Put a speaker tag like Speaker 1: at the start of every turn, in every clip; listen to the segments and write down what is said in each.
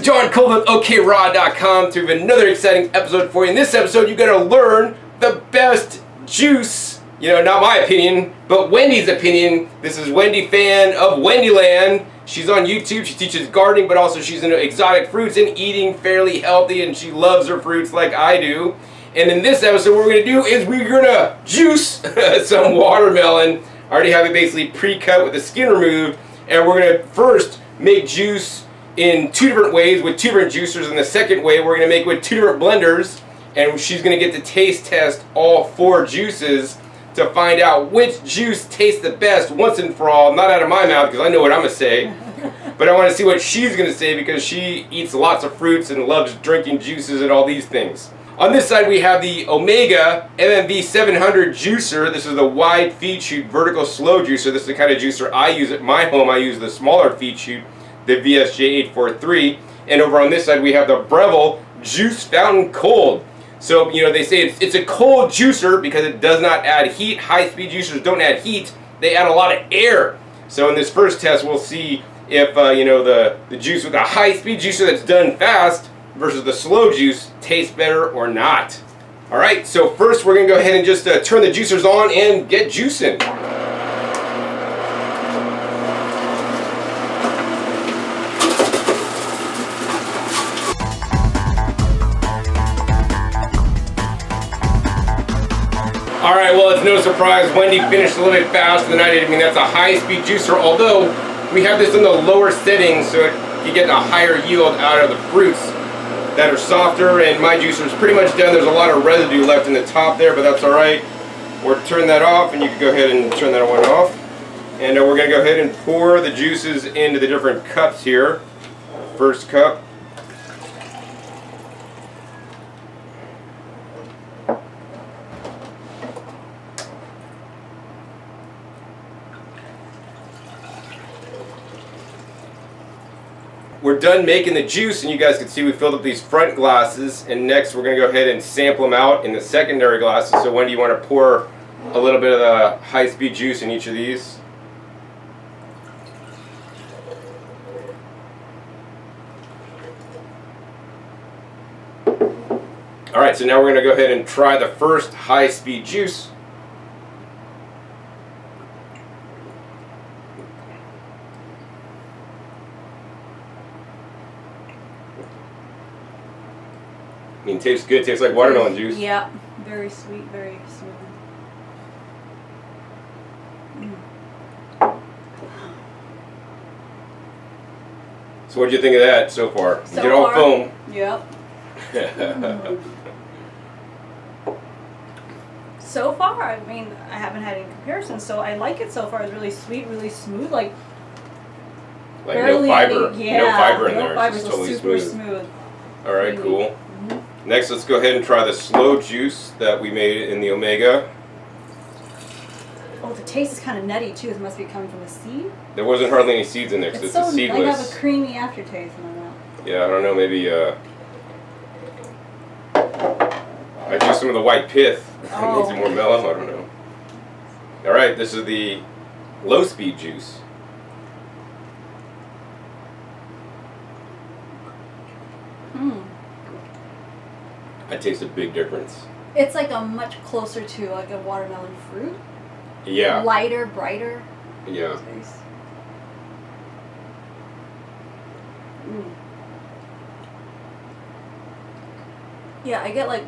Speaker 1: John Cole of OKRaw.com to another exciting episode for you. In this episode, you're going to learn the best juice. You know, not my opinion, but Wendy's opinion. This is Wendi fan of Wendyland. She's on YouTube. She teaches gardening, but also she's into exotic fruits and eating fairly healthy, and she loves her fruits like I do. And in this episode, what we're going to do is we're going to juice some watermelon. I already have it basically pre-cut with the skin removed, and we're going to first make juice in two different ways with two different juicers, and the second way we're going to make with two different blenders, and she's going to get to taste test all four juices to find out which juice tastes the best once and for all. Not out of my mouth because I know what I'm going to say, but I want to see what she's going to say because she eats lots of fruits and loves drinking juices and all these things. On this side we have the Omega MMV700 juicer. This is the wide feed chute vertical slow juicer. This is the kind of juicer I use at my home. I use the smaller feed chute, the VSJ843. And over on this side we have the Breville Juice Fountain Cold. So, you know, they say it's a cold juicer because it does not add heat. High-speed juicers don't add heat. They add a lot of air. So in this first test we'll see if, you know, the juice with a high-speed juicer that's done fast versus the slow juice tastes better or not. Alright, so first we're going to go ahead and just turn the juicers on and get juicing. Alright, well, it's no surprise Wendi finished a little bit faster than I did. I mean, that's a high-speed juicer, although we have this in the lower settings so you get a higher yield out of the fruits that are softer, and my juicer is pretty much done. There's a lot of residue left in the top there, but that's alright. We'll turn that off, and you can go ahead and turn that one off. And we're going to go ahead and pour the juices into the different cups here. First cup. We're done making the juice, and you guys can see we filled up these front glasses, and next we're going to go ahead and sample them out in the secondary glasses. So when do you want to pour a little bit of the high-speed juice in each of these? Alright, so now we're going to go ahead and try the first high-speed juice. I mean, it tastes good. It tastes like watermelon juice.
Speaker 2: Yeah, very sweet, very smooth.
Speaker 1: So what do you think of that so far?
Speaker 2: So
Speaker 1: you get all
Speaker 2: far,
Speaker 1: foam.
Speaker 2: Yep. So far, I mean, I haven't had any comparison, so I like it so far. It's really sweet, really smooth, like
Speaker 1: no fiber.
Speaker 2: Yeah,
Speaker 1: no fiber in
Speaker 2: no
Speaker 1: there.
Speaker 2: fiber,
Speaker 1: It's
Speaker 2: so
Speaker 1: totally
Speaker 2: super
Speaker 1: smooth. All right, cool. Next, let's go ahead and try the slow juice that we made in the Omega.
Speaker 2: Oh, the taste is kind of nutty too. It must be coming from the seed.
Speaker 1: There wasn't hardly any seeds in there because it's a seedless.
Speaker 2: I have a creamy aftertaste in my mouth.
Speaker 1: Yeah, I don't know. Maybe I do some of the white pith.
Speaker 2: Oh.
Speaker 1: Makes it more mellow. I don't know. All right, this is the low speed juice. I taste a big difference.
Speaker 2: It's like a much closer to like a watermelon fruit.
Speaker 1: Yeah.
Speaker 2: Lighter, brighter.
Speaker 1: Yeah.
Speaker 2: Taste. Yeah, I get like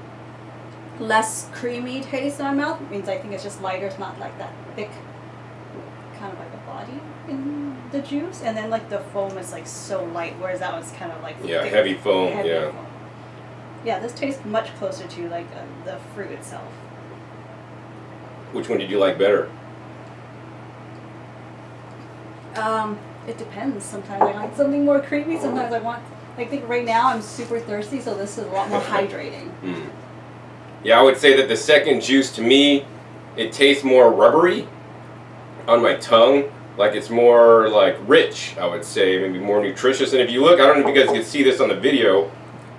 Speaker 2: less creamy taste in my mouth. It means I think it's just lighter. It's not like that thick, kind of like a body in the juice. And then like the foam is like so light, whereas that was kind of like thick,
Speaker 1: heavy foam.
Speaker 2: foam. Yeah, this tastes much closer to like the fruit itself.
Speaker 1: Which one did you like better?
Speaker 2: It depends. Sometimes I like something more creamy. Sometimes I think right now I'm super thirsty, so this is a lot more hydrating.
Speaker 1: Yeah, I would say that the second juice to me, it tastes more rubbery on my tongue. Like it's more like rich, I would say, maybe more nutritious. And if you look, I don't know if you guys can see this on the video,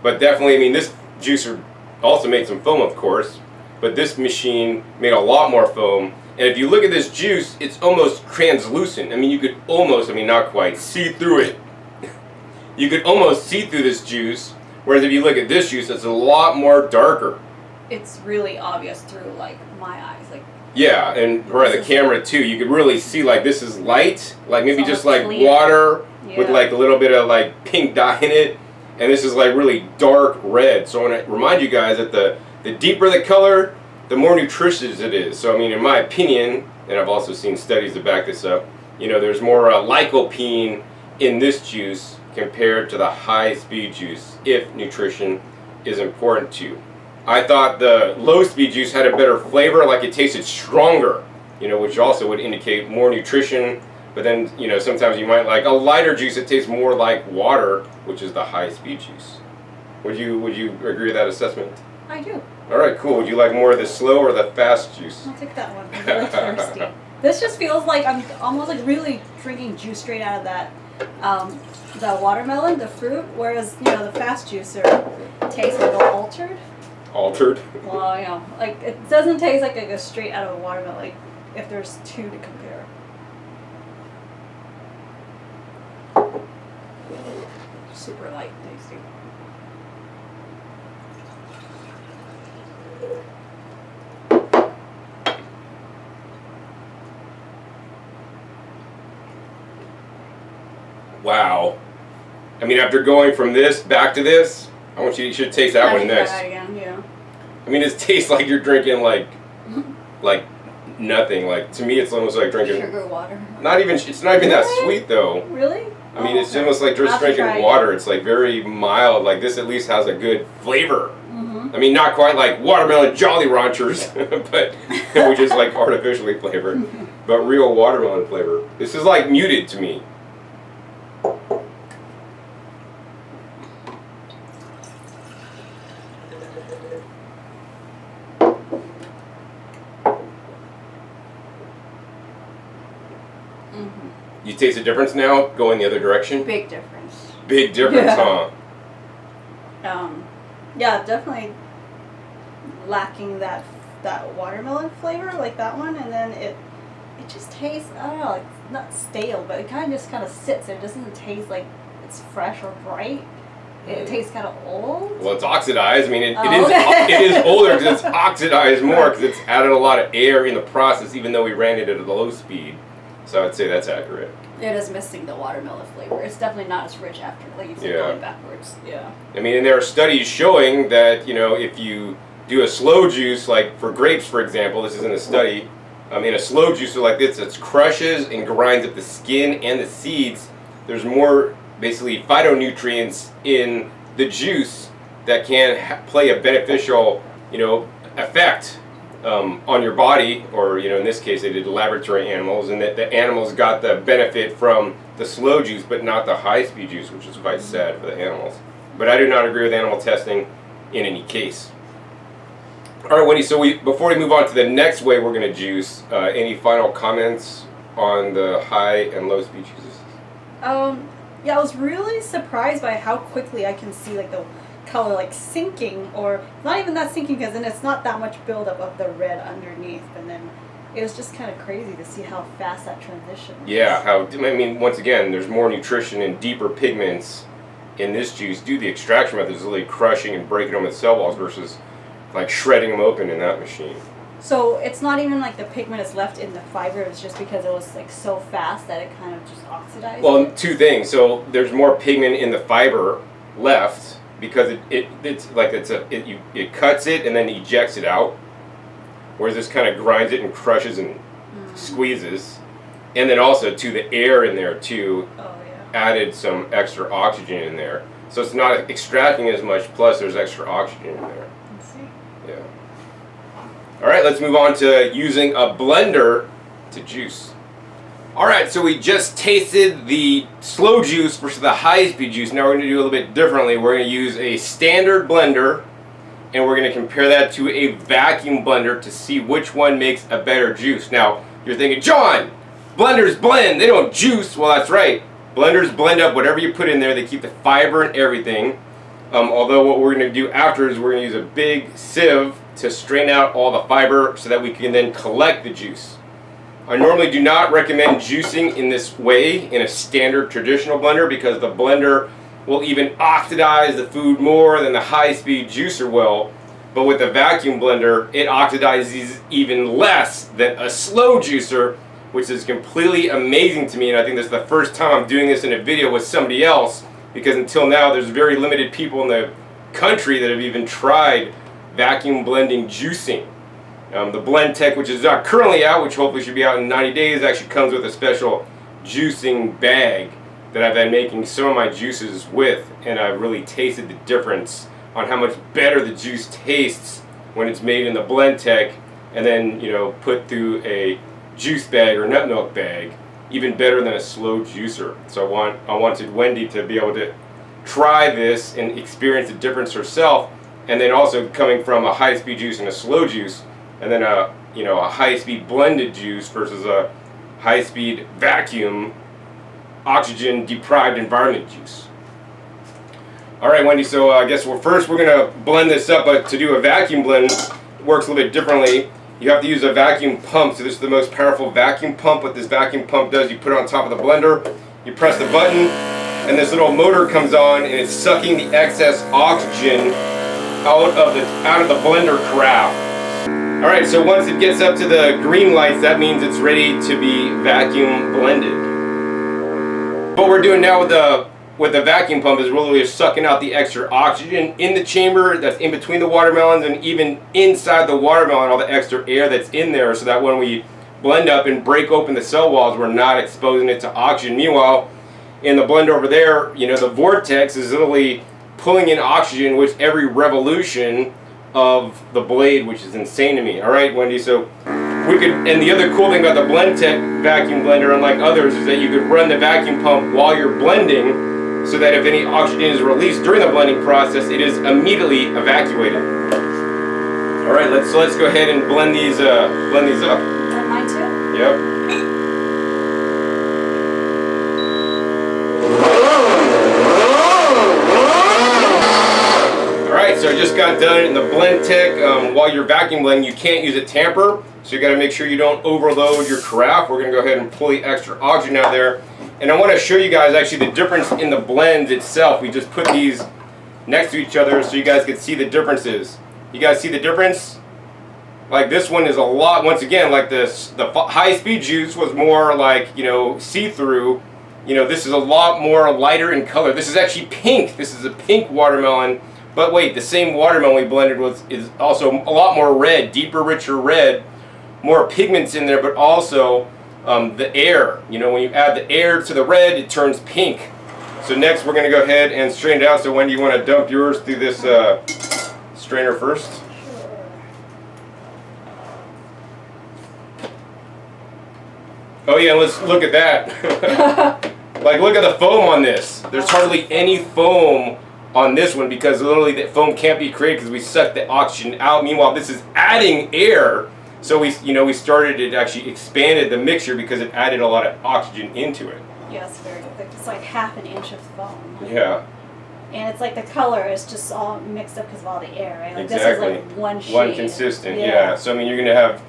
Speaker 1: but definitely, I mean, this juicer also made some foam, of course, but this machine made a lot more foam. And if you look at this juice, it's almost translucent. I mean, you could almost, I mean, not quite, see through it. you could almost see through this juice. Whereas if you look at this juice, it's a lot more darker.
Speaker 2: It's really obvious through like my eyes, like.
Speaker 1: Yeah, and right, the camera too. You could really see like this is light, like maybe just like
Speaker 2: clear.
Speaker 1: water
Speaker 2: Yeah.
Speaker 1: with like a little bit of like pink dye in it, and this is like really dark red. So I want to remind you guys that the deeper the color, the more nutritious it is. So I mean, in my opinion, and I've also seen studies to back this up, you know, there's more lycopene in this juice compared to the high-speed juice if nutrition is important to you. I thought the low-speed juice had a better flavor, like it tasted stronger, you know, which also would indicate more nutrition. But then, you know, sometimes you might like a lighter juice that tastes more like water, which is the high-speed juice. Would you agree with that assessment?
Speaker 2: I do.
Speaker 1: All right, cool. Would you like more of the slow or the fast juice?
Speaker 2: I'll take that one. I'm really thirsty. This just feels like I'm almost like really drinking juice straight out of that, the watermelon, the fruit. Whereas you know the fast juicer tastes a little altered.
Speaker 1: Altered?
Speaker 2: Well, you know, like it doesn't taste like it goes straight out of a watermelon. Like if there's two to compare. Super light, tasty.
Speaker 1: Wow. I mean, after going from this back to this, you should taste that one next.
Speaker 2: Try that again, yeah.
Speaker 1: I mean, it tastes like you're drinking like nothing. Like to me, it's almost like drinking
Speaker 2: sugar water.
Speaker 1: It's not even that sweet though.
Speaker 2: Really?
Speaker 1: I mean, it's almost like just drinking water. It's like very mild. Like this at least has a good flavor. I mean, not quite like watermelon Jolly Ranchers, but which is like artificially flavored, but real watermelon flavor. This is like muted to me. You taste a difference now, going the other direction?
Speaker 2: Big difference.
Speaker 1: Big difference,
Speaker 2: yeah.
Speaker 1: Huh?
Speaker 2: Yeah, definitely lacking that watermelon flavor like that one, and then it just tastes, I don't know, like not stale, but it kind of sits there. It doesn't taste like it's fresh or bright. It tastes kind of old.
Speaker 1: Well, it's oxidized. I mean, it is older because it's oxidized more because it's added a lot of air in the process, even though we ran it at a low speed. So I'd say that's accurate.
Speaker 2: It is missing the watermelon flavor. It's definitely not as rich after, like you said, going backwards. Yeah.
Speaker 1: I mean, and there are studies showing that, you know, if you do a slow juice, like for grapes, for example, this is in a study, in a slow juicer like this, it crushes and grinds up the skin and the seeds. There's more, basically, phytonutrients in the juice that can play a beneficial, you know, effect on your body, or you know, in this case they did laboratory animals, and that the animals got the benefit from the slow juice but not the high-speed juice, which is quite sad for the animals. But I do not agree with animal testing in any case. All right, Wendy, so before we move on to the next way we're going to juice, any final comments on the high and low speed juices?
Speaker 2: Yeah, I was really surprised by how quickly I can see like the color like sinking, or not even that sinking, because then it's not that much buildup of the red underneath, and then it was just kind of crazy to see how fast that transition was.
Speaker 1: Yeah, I mean, once again, there's more nutrition and deeper pigments in this juice due to the extraction method is really crushing and breaking them with cell walls versus like shredding them open in that machine.
Speaker 2: So it's not even like the pigment is left in the fiber, it's just because it was like so fast that it kind of just oxidized.
Speaker 1: Well, two things. So there's more pigment in the fiber left because it cuts it and then ejects it out, whereas this kind of grinds it and crushes and squeezes. And then also to the air in there too, added some extra oxygen in there. So it's not extracting as much, plus there's extra oxygen in there.
Speaker 2: Let's see.
Speaker 1: Yeah. All right, let's move on to using a blender to juice. All right, so we just tasted the slow juice versus the high-speed juice. Now we're going to do a little bit differently. We're going to use a standard blender, and we're going to compare that to a vacuum blender to see which one makes a better juice. Now, you're thinking, John, blenders blend, they don't juice. Well, that's right. Blenders blend up whatever you put in there. They keep the fiber and everything. Although what we're going to do after is we're going to use a big sieve to strain out all the fiber so that we can then collect the juice. I normally do not recommend juicing in this way in a standard traditional blender because the blender will even oxidize the food more than the high-speed juicer will. But with the vacuum blender, it oxidizes even less than a slow juicer, which is completely amazing to me. And I think this is the first time I'm doing this in a video with somebody else, because until now there's very limited people in the country that have even tried vacuum blending juicing. The Blendtec, which is not currently out, which hopefully should be out in 90 days, actually comes with a special juicing bag that I've been making some of my juices with, and I've really tasted the difference on how much better the juice tastes when it's made in the Blendtec and then, you know, put through a juice bag or nut milk bag. Even better than a slow juicer. So I wanted Wendi to be able to try this and experience the difference herself, and then also coming from a high-speed juice and a slow juice, and then a high-speed blended juice versus a high-speed vacuum oxygen deprived environment juice. All right, Wendi. So I guess first we're gonna blend this up, but to do a vacuum blend works a little bit differently. You have to use a vacuum pump. So this is the most powerful vacuum pump. What this vacuum pump does, you put it on top of the blender, you press the button, and this little motor comes on, and it's sucking the excess oxygen out of the blender carafe. All right, so once it gets up to the green lights, that means it's ready to be vacuum blended. What we're doing now with the vacuum pump is really just sucking out the extra oxygen in the chamber that's in between the watermelons, and even inside the watermelon, all the extra air that's in there, so that when we blend up and break open the cell walls, we're not exposing it to oxygen. Meanwhile, in the blender over there, you know, the vortex is literally pulling in oxygen with every revolution of the blade, which is insane to me. All right, Wendi, so we could, and the other cool thing about the Blendtec vacuum blender, unlike others, is that you could run the vacuum pump while you're blending, so that if any oxygen is released during the blending process, it is immediately evacuated. All right, let's go ahead and blend these up.
Speaker 2: Blend mine too?
Speaker 1: Yep. Alright, so I just got done in the Blendtec. While you're vacuum blending, you can't use a tamper, so you got to make sure you don't overload your carafe. We're going to go ahead and pull the extra oxygen out there. And I want to show you guys actually the difference in the blends itself. We just put these next to each other so you guys can see the differences. You guys see the difference? Like this one is a lot, once again, like this, the high-speed juice was more like, you know, see-through. You know, this is a lot more lighter in color. This is actually pink. This is a pink watermelon. But wait, the same watermelon we blended is also a lot more red, deeper, richer red, more pigments in there, but also the air. You know, when you add the air to the red, it turns pink. So next we're going to go ahead and strain it out. So Wendi, you want to dump yours through this strainer first? Oh yeah, let's look at that. Like, look at the foam on this. There's hardly any foam on this one because literally the foam can't be created because we sucked the oxygen out. Meanwhile, this is adding air. So we started, it actually expanded the mixture because it added a lot of oxygen into it.
Speaker 2: Yeah, it's very thick. It's like half an inch of foam.
Speaker 1: Yeah.
Speaker 2: And it's like the color is just all mixed up because of all the air, right? Like
Speaker 1: Exactly.
Speaker 2: This is like one shade.
Speaker 1: One consistent, yeah. So I mean, you're gonna have,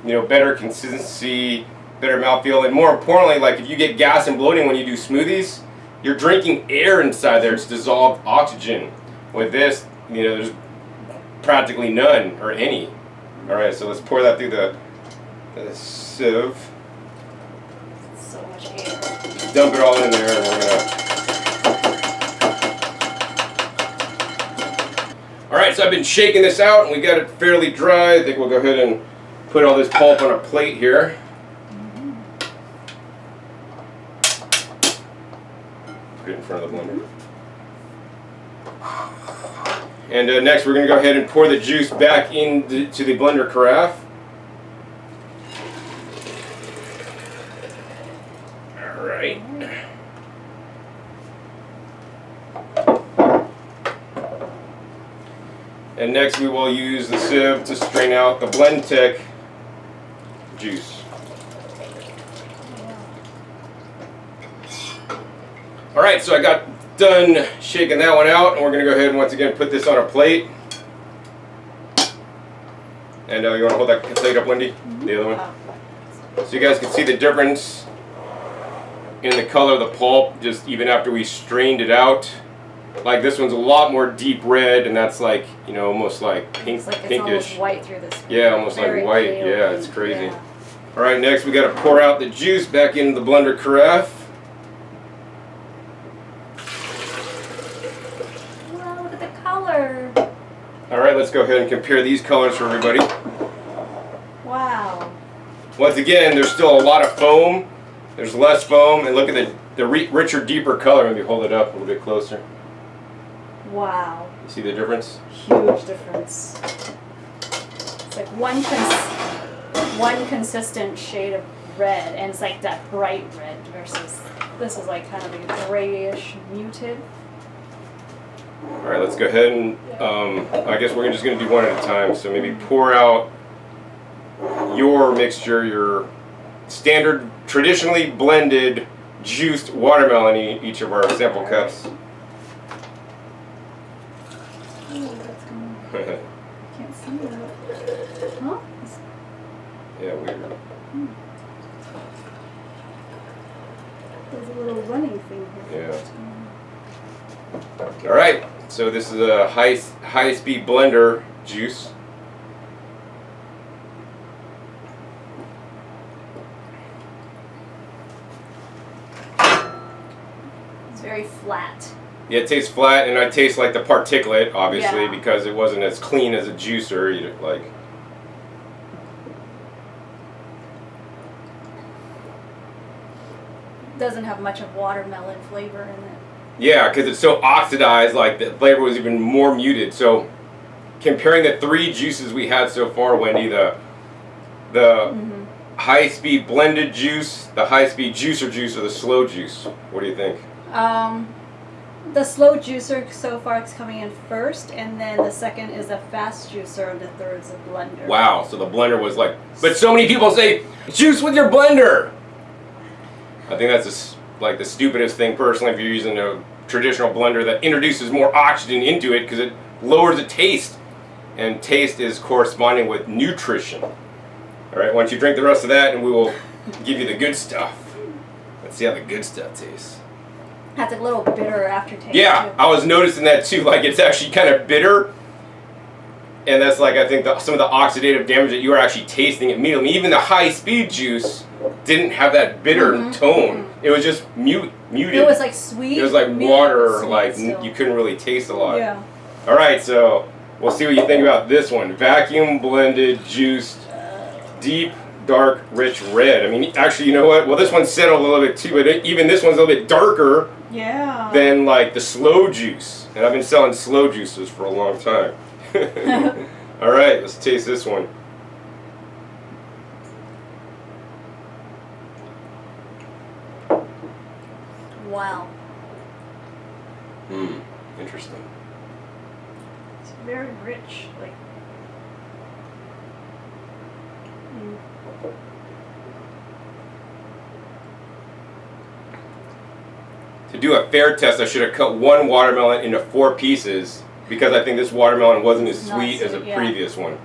Speaker 1: you know, better consistency, better mouthfeel, and more importantly, like if you get gas and bloating when you do smoothies, you're drinking air inside there. It's dissolved oxygen. With this, you know, there's practically none or any. All right, so let's pour that through the sieve.
Speaker 2: So much air.
Speaker 1: Dump it all in there, and we're gonna. All right, so I've been shaking this out, and we got it fairly dry. I think we'll go ahead and put all this pulp on a plate here. Put it in front of the blender. And next we're going to go ahead and pour the juice back into the blender carafe. Alright. And next we will use the sieve to strain out the Blendtec juice. Alright, so I got done shaking that one out, and we're going to go ahead and once again put this on a plate. And you want to hold that plate up, Wendi? The other one. So you guys can see the difference in the color of the pulp just even after we strained it out. Like this one's a lot more deep red, and that's like, you know, almost like pink,
Speaker 2: It's like it's
Speaker 1: pinkish.
Speaker 2: almost white through the screen.
Speaker 1: Yeah, almost
Speaker 2: Very
Speaker 1: like white.
Speaker 2: pale
Speaker 1: Yeah, it's
Speaker 2: pink,
Speaker 1: crazy.
Speaker 2: yeah.
Speaker 1: All right, next we got to pour out the juice back into the blender carafe.
Speaker 2: Wow, look at the color.
Speaker 1: All right, let's go ahead and compare these colors for everybody.
Speaker 2: Wow.
Speaker 1: Once again, there's still a lot of foam. There's less foam, and look at the richer, deeper color. Maybe hold it up a little bit closer.
Speaker 2: Wow.
Speaker 1: You see the difference?
Speaker 2: Huge difference. It's like one consistent shade of red, and it's like that bright red versus this is like kind of a grayish muted.
Speaker 1: All right, let's go ahead and I guess we're just going to do one at a time. So maybe pour out your mixture, your standard, traditionally blended, juiced watermelon in each of our sample cups.
Speaker 2: Ooh, that's gonna, can't see that. Huh?
Speaker 1: Yeah, weird.
Speaker 2: There's a little running thing here.
Speaker 1: Yeah. All right, so this is a high-speed blender juice.
Speaker 2: It's very flat.
Speaker 1: Yeah, it tastes flat, and I taste like the particulate, obviously,
Speaker 2: Yeah.
Speaker 1: because it wasn't as clean as a juicer. Like.
Speaker 2: Doesn't have much of watermelon flavor in it.
Speaker 1: Yeah, because it's so oxidized, like the flavor was even more muted. So, comparing the three juices we had so far, Wendy, the high-speed blended juice, the high-speed juicer juice, or the slow juice. What do you think?
Speaker 2: The slow juicer so far is coming in first, and then the second is a fast juicer, and the third is a blender.
Speaker 1: Wow, so the blender was like, but so many people say, juice with your blender! I think that's like the stupidest thing personally if you're using a traditional blender that introduces more oxygen into it because it lowers the taste. And taste is corresponding with nutrition. Alright, why don't you drink the rest of that and we will give you the good stuff. Let's see how the good stuff tastes.
Speaker 2: Has a little bitter aftertaste.
Speaker 1: Yeah,
Speaker 2: too.
Speaker 1: I was noticing that too. Like it's actually kind of bitter. And that's like, I think, some of the oxidative damage that you are actually tasting immediately. Even the high-speed juice didn't have that bitter tone. It was just muted.
Speaker 2: It was like sweet.
Speaker 1: It was like
Speaker 2: muted,
Speaker 1: water,
Speaker 2: sweet
Speaker 1: like
Speaker 2: still.
Speaker 1: you couldn't really taste a lot.
Speaker 2: Yeah.
Speaker 1: All right, so we'll see what you think about this one. Vacuum blended, juiced, deep, dark, rich red. I mean, actually, you know what? Well, this one settled a little bit too, but even this one's a little bit darker than like the slow juice. And I've been selling slow juices for a long time. All right, let's taste this one.
Speaker 2: Wow.
Speaker 1: Interesting.
Speaker 2: It's very rich. Like.
Speaker 1: To do a fair test, I should have cut one watermelon into 4 pieces because I think this watermelon wasn't as
Speaker 2: Not
Speaker 1: sweet as a
Speaker 2: sweet, yeah.
Speaker 1: previous one.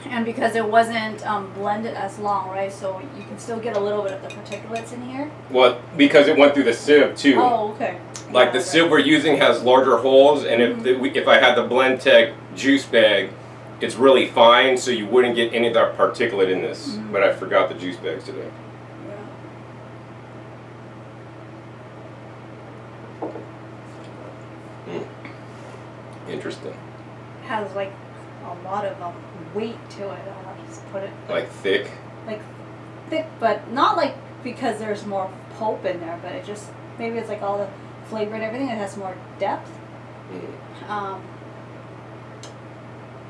Speaker 2: And because it wasn't blended as long, right? So you can still get a little bit of the particulates in here.
Speaker 1: Well, because it went through the sieve too.
Speaker 2: Oh, okay.
Speaker 1: Like the sieve we're using has larger holes, and if I had the Blendtec juice bag, it's really fine, so you wouldn't get any of that particulate in this. But I forgot the juice bags today. Interesting.
Speaker 2: Has like a lot of weight to it. I'll just put it
Speaker 1: Like thick.
Speaker 2: like thick, but not like because there's more pulp in there, but it just maybe it's like all the flavor and everything. It has more depth.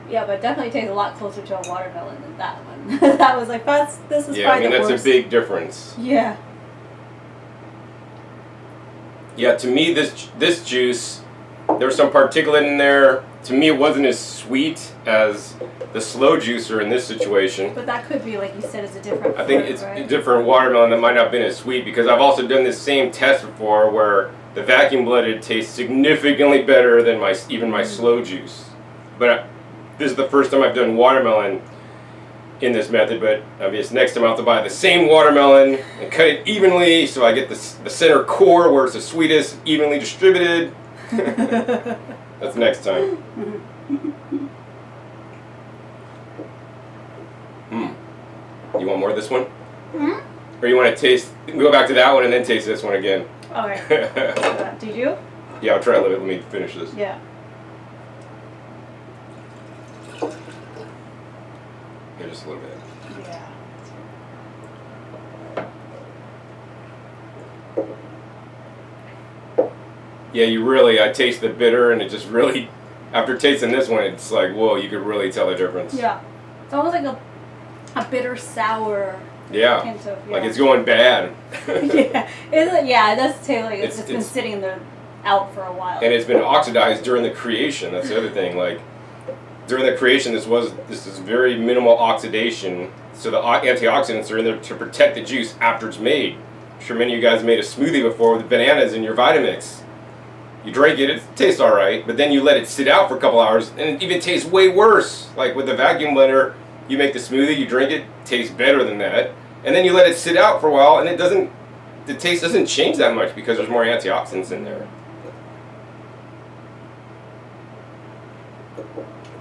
Speaker 2: Yeah, but it definitely tastes a lot closer to a watermelon than that one. That was like this is
Speaker 1: Yeah, I
Speaker 2: probably
Speaker 1: mean
Speaker 2: the
Speaker 1: that's
Speaker 2: worst.
Speaker 1: a big difference.
Speaker 2: Yeah.
Speaker 1: Yeah, to me this juice, there was some particulate in there. To me, it wasn't as sweet as the slow juicer in this situation.
Speaker 2: But that could be, like you said, it's a different
Speaker 1: I think
Speaker 2: fruit,
Speaker 1: it's
Speaker 2: right?
Speaker 1: a different watermelon that might not have been as sweet because I've also done this same test before where the vacuum blended tastes significantly better than even my slow juice. But this is the first time I've done watermelon in this method, but I guess next time I'll have to buy the same watermelon and cut it evenly so I get the center core where it's the sweetest, evenly distributed. That's next time. You want more of this one? Or you want to taste, go back to that one and then taste this one again?
Speaker 2: Okay. Did you?
Speaker 1: Yeah, I'll try a little bit. Let me finish this.
Speaker 2: Yeah.
Speaker 1: Here, just a little bit.
Speaker 2: Yeah.
Speaker 1: Yeah, you really, I taste the bitter and it just really, after tasting this one, it's like, whoa, you could really tell the difference.
Speaker 2: Yeah. It's almost like a bitter sour.
Speaker 1: Yeah.
Speaker 2: Hint of,
Speaker 1: Like it's going bad.
Speaker 2: Yeah. It does taste like it's been sitting there out for a while.
Speaker 1: And it's been oxidized during the creation. That's the other thing. Like during the creation, this is very minimal oxidation. So the antioxidants are in there to protect the juice after it's made. I'm sure many of you guys made a smoothie before with bananas in your Vitamix. You drink it, it tastes all right, but then you let it sit out for a couple hours, and it even tastes way worse. Like with the vacuum blender, you make the smoothie, you drink it, tastes better than that, and then you let it sit out for a while, and the taste doesn't change that much because there's more antioxidants in there.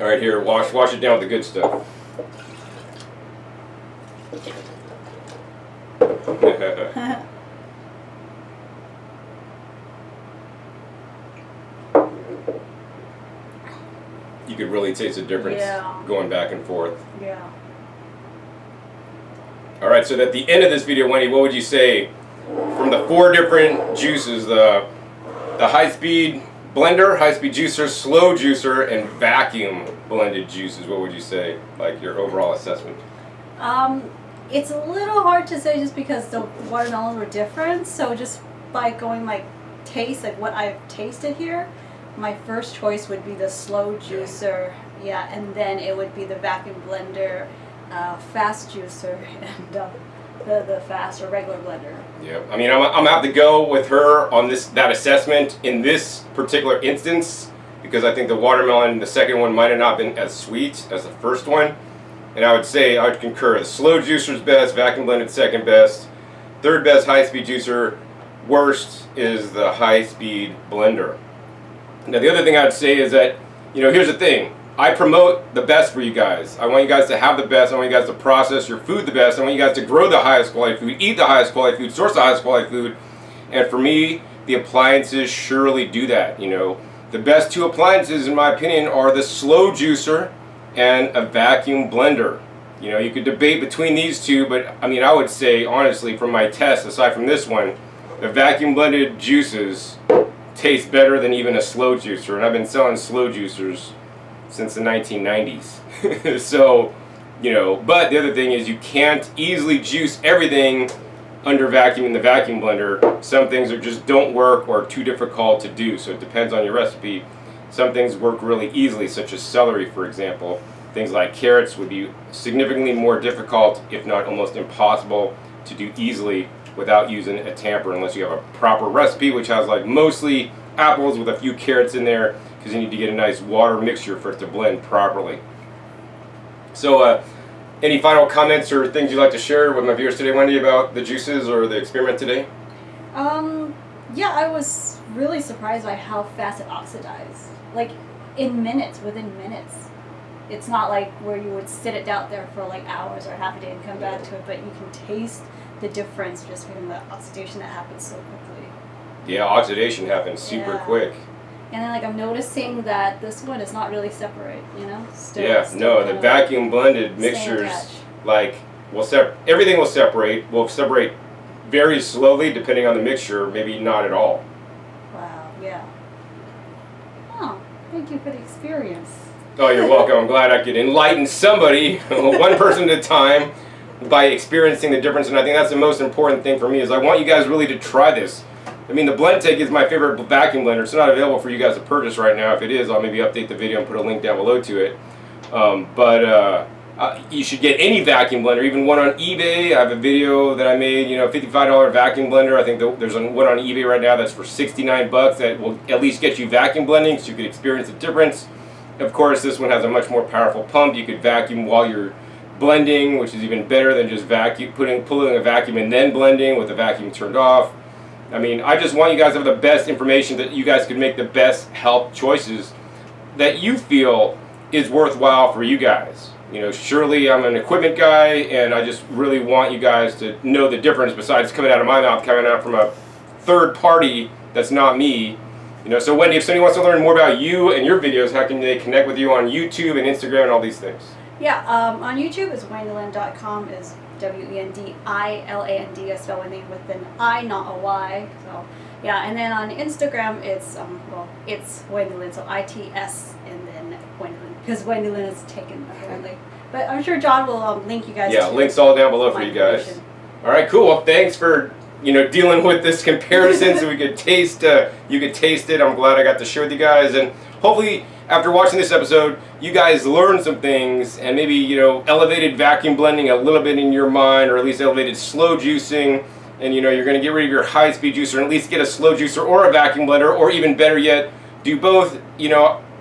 Speaker 1: All right, here, wash it down with the good stuff. You could really taste the difference going back and forth.
Speaker 2: Yeah.
Speaker 1: All right, so at the end of this video, Wendy, what would you say from the 4 different juices, the high-speed blender, high-speed juicer, slow juicer, and vacuum blended juices, what would you say, like your overall assessment?
Speaker 2: It's a little hard to say just because the watermelons were different, so just by going like taste, like what I've tasted here, my first choice would be the slow juicer, and then it would be the vacuum blender, fast juicer, and the fast or regular blender.
Speaker 1: Yeah, I mean, I'm gonna have to go with her on that assessment in this particular instance because I think the watermelon, the second one, might have not been as sweet as the first one, and I would concur. The slow juicer's best, vacuum blended second best, third best high-speed juicer, worst is the high-speed blender. Now the other thing I'd say is that, here's the thing. I promote the best for you guys. I want you guys to have the best. I want you guys to process your food the best. I want you guys to grow the highest quality food, eat the highest quality food, source the highest quality food. And for me, the appliances surely do that. The best 2 appliances, in my opinion, are the slow juicer and a vacuum blender. You could debate between these 2, but I mean, I would say, honestly, from my test, aside from this one, the vacuum blended juices taste better than even a slow juicer, and I've been selling slow juicers since the 1990s. So, but the other thing is you can't easily juice everything under vacuum in the vacuum blender. Some things just don't work or are too difficult to do, so it depends on your recipe. Some things work really easily, such as celery, for example. Things like carrots would be significantly more difficult, if not almost impossible, to do easily without using a tamper, unless you have a proper recipe which has like mostly apples with a few carrots in there, because you need to get a nice water mixture for it to blend properly. So any final comments or things you'd like to share with my viewers today, Wendy, about the juices or the experiment today?
Speaker 2: Yeah, I was really surprised by how fast it oxidized. Like within minutes. It's not like where you would sit it out there for like hours or half a day and come back to it, but you can taste the difference just from the oxidation that happens so quickly.
Speaker 1: Yeah, oxidation happens super quick.
Speaker 2: And then I'm noticing that this one is not really separate,
Speaker 1: The vacuum blended mixtures, everything will separate very slowly depending on the mixture, maybe not at all.
Speaker 2: Wow, yeah. Oh, thank you for the experience.
Speaker 1: Oh, you're welcome. I'm glad I could enlighten somebody, one person at a time, by experiencing the difference. And I think that's the most important thing for me, is I want you guys really to try this. I mean, the Blendtec is my favorite vacuum blender. It's not available for you guys to purchase right now. If it is, I'll maybe update the video and put a link down below to it. You should get any vacuum blender, even one on eBay. I have a video that I made, $55 vacuum blender. I think there's one on eBay right now that's for $69 that will at least get you vacuum blending, so you can experience the difference. Of course, this one has a much more powerful pump. You could vacuum while you're blending, which is even better than just pulling a vacuum and then blending with the vacuum turned off. I mean, I just want you guys to have the best information that you guys can make the best health choices that you feel is worthwhile for you guys. You know, surely I'm an equipment guy, and I just really want you guys to know the difference besides coming out of my mouth, coming out from a third party that's not me. You know, so Wendi, if somebody wants to learn more about you and your videos, how can they connect with you on YouTube and Instagram and all these things?
Speaker 2: Yeah, on YouTube is wendiland.com, is Wendiland. I spell my name with an I, not a Y. So yeah, and then on Instagram it's it's Wendiland, so ITS and then Wendiland, because Wendiland is taken apparently. But I'm sure John will link you guys.
Speaker 1: Yeah,
Speaker 2: to
Speaker 1: links all down below for you guys. All right, cool. Well, thanks for dealing with this comparison so we could taste. You could taste it. I'm glad I got to share with you guys, and hopefully after watching this episode, you guys learned some things, and maybe elevated vacuum blending a little bit in your mind, or at least elevated slow juicing. And you're going to get rid of your high-speed juicer and at least get a slow juicer or a vacuum blender, or even better yet, do both.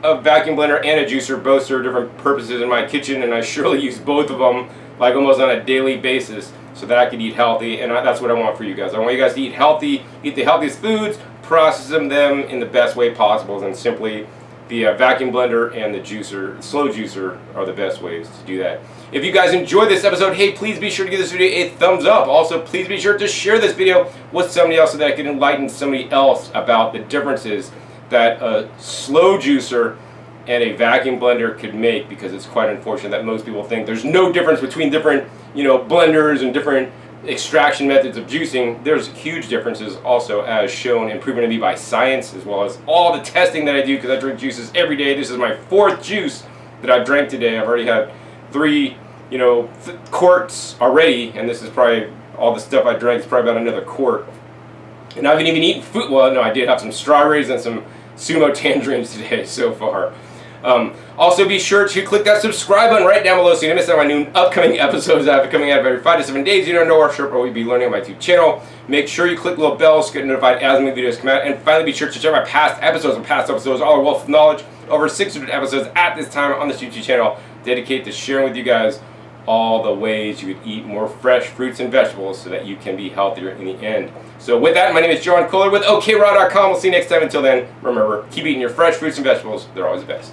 Speaker 1: A vacuum blender and a juicer both serve different purposes in my kitchen, and I surely use both of them like almost on a daily basis so that I can eat healthy. And that's what I want for you guys. I want you guys to eat healthy, eat the healthiest foods, process them in the best way possible, and simply the vacuum blender and the juicer, slow juicer, are the best ways to do that. If you guys enjoyed this episode, hey, please be sure to give this video a thumbs up. Also, please be sure to share this video with somebody else so that I can enlighten somebody else about the differences that a slow juicer and a vacuum blender could make, because it's quite unfortunate that most people think there's no difference between different blenders and different extraction methods of juicing. There's huge differences also, as shown and proven to me by science, as well as all the testing that I do, because I drink juices every day. This is my 4th juice that I've drank today. I've already had 3 quarts already, and this is probably all the stuff I drank is probably about another quart. And I haven't even eaten food. Well, no, I did have some strawberries and some sumo tangerines today so far. Also, be sure to click that subscribe button right down below so you don't miss out on my new upcoming episodes that I've been coming out every 5 to 7 days. You don't know what we'll be learning on my YouTube channel. Make sure you click the little bell so you get notified as new videos come out. And finally, be sure to check my past episodes. My past episodes are all a wealth of knowledge. Over 600 episodes at this time on this YouTube channel dedicated to sharing with you guys all the ways you could eat more fresh fruits and vegetables so that you can be healthier in the end. So with that, my name is John Kohler with OKRaw.com. We'll see you next time. Until then, remember, keep eating your fresh fruits and vegetables. They're always the best.